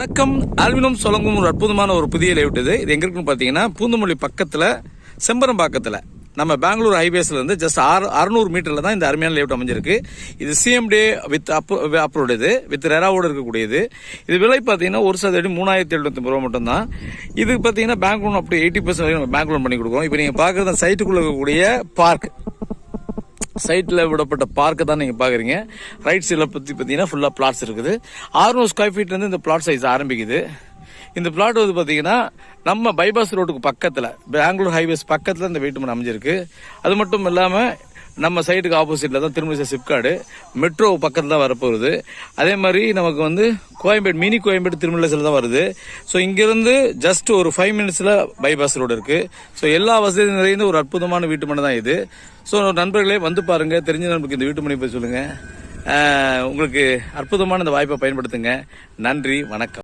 வணக்கம். ஆல்வினம் சொலங்கும் ஒரு அற்புதமான ஒரு புதிய லேஅவுட் இது எங்க இருக்குன்னு பாத்தீங்கன்னா பூந்தமல்லி பக்கத்துல செம்பரம்பாக்கத்துல நம்ம பெங்களூர் ஹைவேஸ்ல இருந்து ஜஸ்ட் 600 மீட்டர்ல தான் இந்த அருமையான லேஅவுட் அமைஞ்சிருக்கு. இது சிஎம்டே வித் அப்ரோட் இது வித் ரெராவோட இருக்கக்கூடியது. இது விலை பாத்தீங்கன்னா ஒரு சதுர அடி 3750 ரூபாய் மட்டும் தான். இது பாத்தீங்கன்னா பேங்க் லோன் அப்படி 80% வரைக்கும் நம்ம பேங்க் லோன் பண்ணி கொடுக்குறோம். இப்போ நீங்க பாக்குறது சைட்டுக்குள்ள இருக்கக்கூடிய பார்க், சைட்ல விடப்பட்ட பார்க்க தான் நீங்க பாக்குறீங்க. ரைட் சைட்ல பத்தி பாத்தீங்கன்னா ஃபுல்லா பிளாட்ஸ் இருக்குது. 600 ஸ்கொயர் ஃபீட்ல இருந்து இந்த பிளாட் சைஸ் ஆரம்பிக்குது. இந்த பிளாட் வந்து பாத்தீங்கன்னா நம்ம பைபாஸ் ரோடுக்கு பக்கத்துல பெங்களூர் ஹைவேஸ் பக்கத்துல இந்த வீட்டு மனை அமைஞ்சிருக்கு. அது மட்டும் இல்லாம நம்ம சைடுக்கு ஆப்போசிட்ல தான் திருமணி சிப்காடு மெட்ரோ பக்கத்துல தான் வரப்போகுது. அதே மாதிரி நமக்கு வந்து கோயம்பேடு மினி கோயம்பேடு திருமலைசில தான் வருது. ஸோ இங்கிருந்து ஜஸ்ட் ஒரு 5 மினிட்ஸ்ல பைபாஸ் ரோடு இருக்கு. ஸோ எல்லா வசதியும் நிறைந்த ஒரு அற்புதமான வீட்டு மனை தான் இது. ஸோ நண்பர்களே வந்து பாருங்க, தெரிஞ்ச நண்பருக்கு இந்த வீட்டு மனை போய் சொல்லுங்க. உங்களுக்கு அற்புதமான இந்த வாய்ப்பை பயன்படுத்துங்க. நன்றி, வணக்கம்.